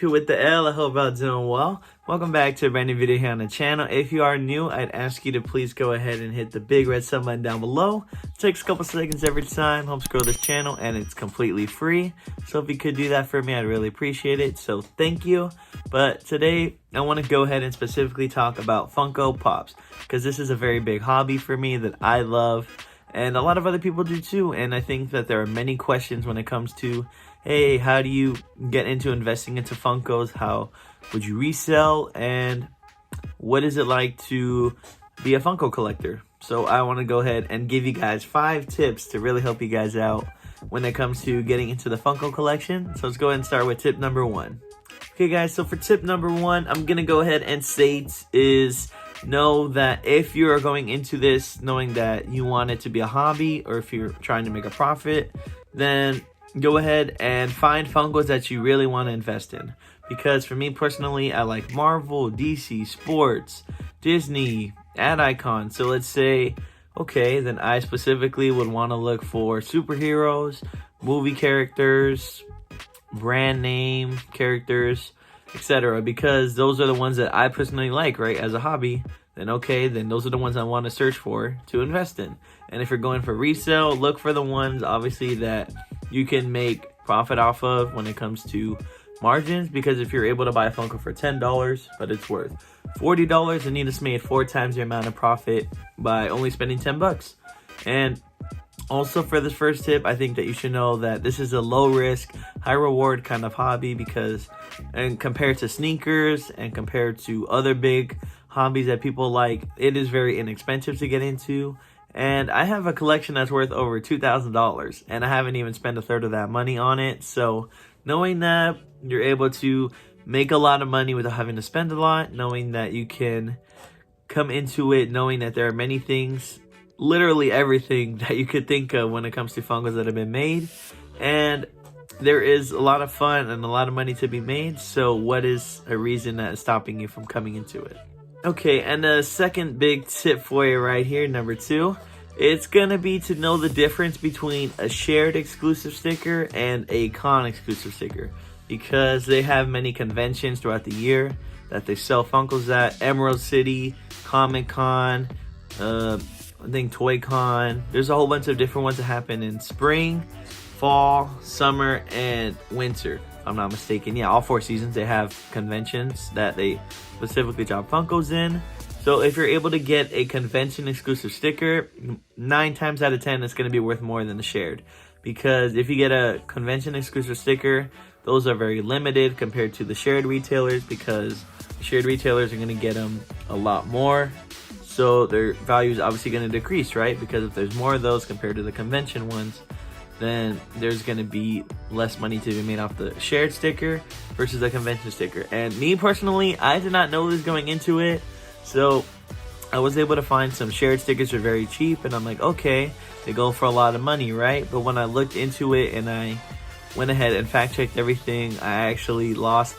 AP with the L. I hope y'all doing well. Welcome back to a brand new video here on the channel. If you are new, I'd ask you to please go ahead and hit the big red sub button down below. It takes a couple seconds every time, helps grow this channel, and it's completely free. So if you could do that for me, I'd really appreciate it. So thank you. But today, I want to go ahead and specifically talk about Funko Pops, because this is a very big hobby for me that I love, and a lot of other people do too. And I think that there are many questions when it comes to, hey, how do you get into investing into Funkos? How would you resell? And what is it like to be a Funko collector? So I want to go ahead and give you guys 5 tips to really help you guys out when it comes to getting into the Funko collection. So let's go ahead and start with tip number 1. Okay guys, so for tip number 1, I'm going to go ahead and say is know that if you are going into this knowing that you want it to be a hobby, or if you're trying to make a profit, then go ahead and find Funkos that you really want to invest in. Because for me personally, I like Marvel, DC, sports, Disney, ad icons. So let's say, okay, then I specifically would want to look for superheroes, movie characters, brand name characters, etc. Because those are the ones that I personally like, right, as a hobby. Then okay, then those are the ones I want to search for to invest in. And if you're going for resale, look for the ones obviously that you can make profit off of when it comes to margins. Because if you're able to buy a Funko for $10 but it's worth $40, then you just made 4 times the amount of profit by only spending $10. And also for this first tip, I think that you should know that this is a low risk, high reward kind of hobby, because and compared to sneakers and compared to other big hobbies that people like, it is very inexpensive to get into. And I have a collection that's worth over $2,000, and I haven't even spent a third of that money on it. So knowing that you're able to make a lot of money without having to spend a lot, knowing that you can come into it knowing that there are many things, literally everything that you could think of when it comes to Funkos that have been made, and there is a lot of fun and a lot of money to be made. So what is a reason that is stopping you from coming into it? Okay, and the second big tip for you right here, number 2, it's gonna be to know the difference between a shared exclusive sticker and a con exclusive sticker, because they have many conventions throughout the year that they sell Funkos at. Emerald City, Comic Con, I think Toy Con. There's a whole bunch of different ones that happen in spring, fall, summer, and winter, if I'm not mistaken. Yeah, all 4 seasons they have conventions that they specifically drop Funkos in. So if you're able to get a convention exclusive sticker, 9 times out of 10 it's going to be worth more than the shared. Because if you get a convention exclusive sticker, those are very limited compared to the shared retailers, because the shared retailers are going to get them a lot more. So their value is obviously going to decrease, right? Because if there's more of those compared to the convention ones, then there's going to be less money to be made off the shared sticker versus the convention sticker. And me personally, I did not know this going into it. So I was able to find some shared stickers that are very cheap, and I'm like, okay, they go for a lot of money, right? But when I looked into it and I went ahead and fact checked everything, I actually lost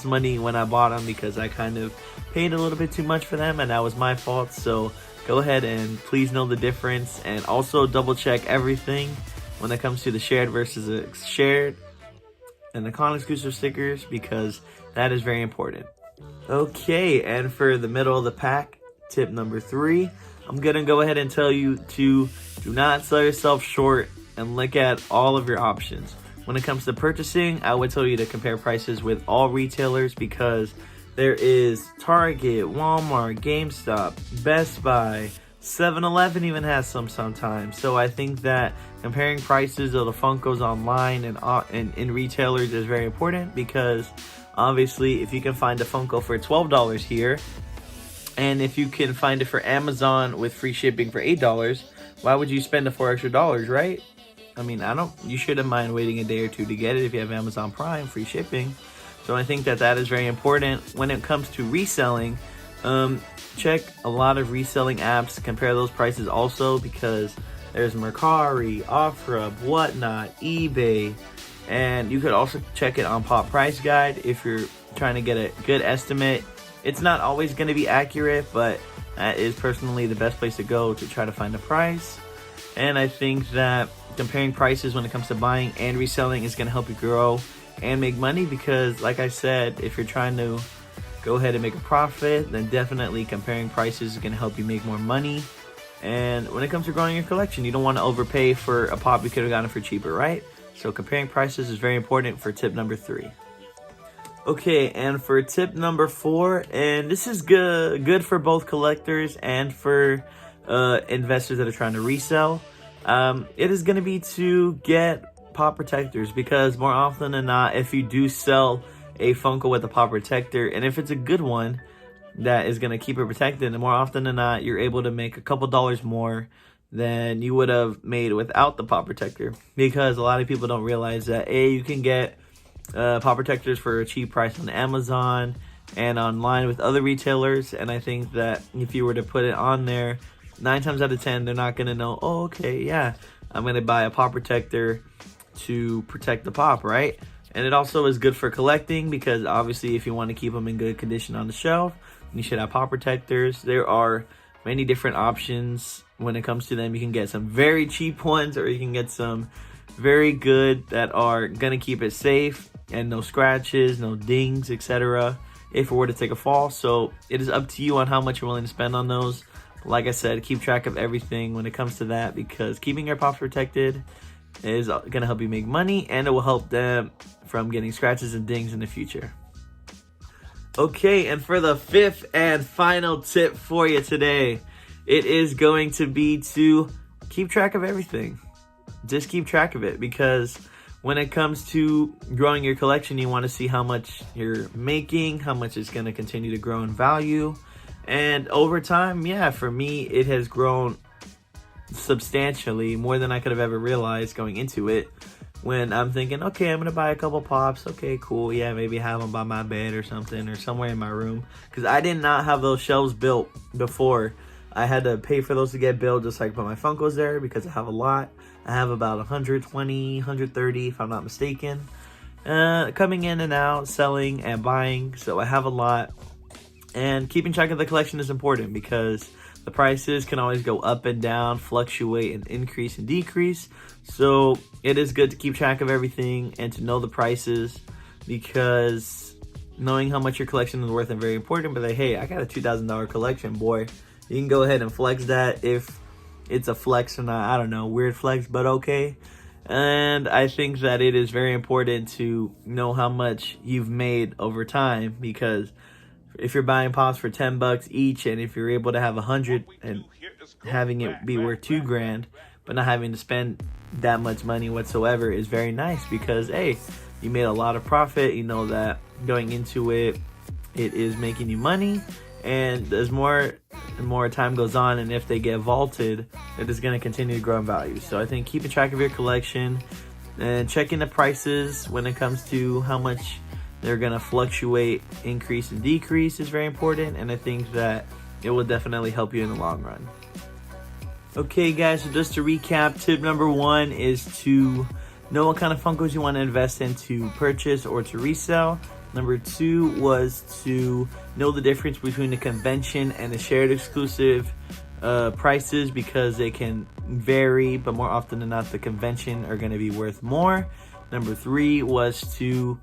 money when I bought them, because I kind of paid a little bit too much for them, and that was my fault. So go ahead and please know the difference, and also double check everything when it comes to the shared versus the shared and the con exclusive stickers, because that is very important. Okay, and for the middle of the pack, tip number 3, I'm gonna go ahead and tell you to do not sell yourself short and look at all of your options. When it comes to purchasing, I would tell you to compare prices with all retailers, because there is Target, Walmart, GameStop, Best Buy, 7-Eleven even has some sometimes. So I think that comparing prices of the Funkos online and in retailers is very important, because obviously if you can find a Funko for $12 here, and if you can find it for Amazon with free shipping for $8, why would you spend the $4 extra, right? I mean, you shouldn't mind waiting a day or 2 to get it if you have Amazon Prime, free shipping. So I think that is very important. When it comes to reselling, check a lot of reselling apps, compare those prices also, because there's Mercari, Offrub, Whatnot, eBay, and you could also check it on Pop Price Guide if you're trying to get a good estimate. It's not always going to be accurate, but that is personally the best place to go to try to find a price. And I think that comparing prices when it comes to buying and reselling is going to help you grow and make money, because like I said, if you're trying to go ahead and make a profit, then definitely comparing prices is going to help you make more money. And when it comes to growing your collection, you don't want to overpay for a pop you could have gotten for cheaper, right? So comparing prices is very important for tip number 3. Okay, and for tip number 4, and this is good for both collectors and for investors that are trying to resell, it is going to be to get pop protectors, because more often than not, if you do sell a Funko with a pop protector, and if it's a good one that is going to keep it protected, and more often than not, you're able to make a couple dollars more than you would have made without the pop protector, because a lot of people don't realize that you can get pop protectors for a cheap price on Amazon and online with other retailers. And I think that if you were to put it on there, 9 times out of 10 they're not going to know, oh, okay, yeah, I'm going to buy a pop protector to protect the pop, right? And it also is good for collecting, because obviously if you want to keep them in good condition on the shelf, you should have pop protectors. There are many different options when it comes to them. You can get some very cheap ones, or you can get some very good that are going to keep it safe and no scratches, no dings, etc. if it were to take a fall. So it is up to you on how much you're willing to spend on those. Like I said, keep track of everything when it comes to that, because keeping your pops protected is going to help you make money, and it will help them from getting scratches and dings in the future. Okay, and for the 5th and final tip for you today, it is going to be to keep track of everything. Just keep track of it, because when it comes to growing your collection, you want to see how much you're making, how much it's going to continue to grow in value. And over time, yeah, for me, it has grown substantially, more than I could have ever realized going into it. When I'm thinking, okay, I'm going to buy a couple pops. Okay, cool. Yeah, maybe have them by my bed or something, or somewhere in my room. Because I did not have those shelves built before. I had to pay for those to get built, just like put my Funkos there, because I have a lot. I have about 120, 130, if I'm not mistaken, coming in and out, selling and buying. So I have a lot. And keeping track of the collection is important, because the prices can always go up and down, fluctuate and increase and decrease. So it is good to keep track of everything and to know the prices, because knowing how much your collection is worth is very important. But like, hey, I got a $2,000 collection, boy. You can go ahead and flex that if it's a flex or not. I don't know, weird flex, but okay. And I think that it is very important to know how much you've made over time, because if you're buying pops for $10 each, and if you're able to have 100 and having it be worth $2,000, but not having to spend that much money whatsoever, is very nice, because hey, you made a lot of profit. You know that going into it, it is making you money, and as more and more time goes on, and if they get vaulted, it is going to continue to grow in value. So I think keeping track of your collection and checking the prices when it comes to how much they're going to fluctuate, increase and decrease is very important, and I think that it will definitely help you in the long run. Okay guys, so just to recap, tip number 1 is to know what kind of Funkos you want to invest in to purchase or to resell. Number 2 was to know the difference between the convention and the shared exclusive prices, because they can vary, but more often than not, the convention are going to be worth more. Number 3 was to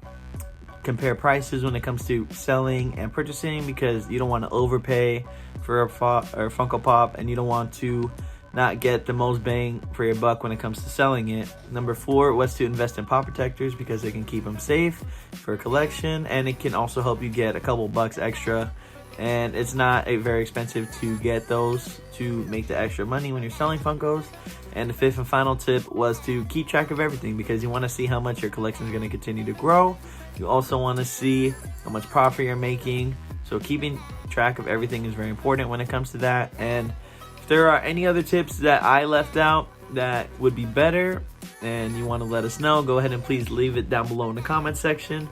compare prices when it comes to selling and purchasing, because you don't want to overpay for a Funko Pop, and you don't want to not get the most bang for your buck when it comes to selling it. Number 4 was to invest in pop protectors, because they can keep them safe for a collection, and it can also help you get a couple bucks extra, and it's not very expensive to get those to make the extra money when you're selling Funkos. And the 5th and final tip was to keep track of everything, because you want to see how much your collection is going to continue to grow. You also want to see how much profit you're making. So keeping track of everything is very important when it comes to that. And if there are any other tips that I left out that would be better and you want to let us know, go ahead and please leave it down below in the comment section.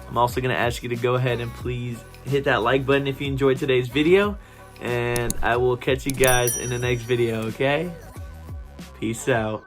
I'm also going to ask you to go ahead and please hit that like button if you enjoyed today's video. And I will catch you guys in the next video, okay? Peace out.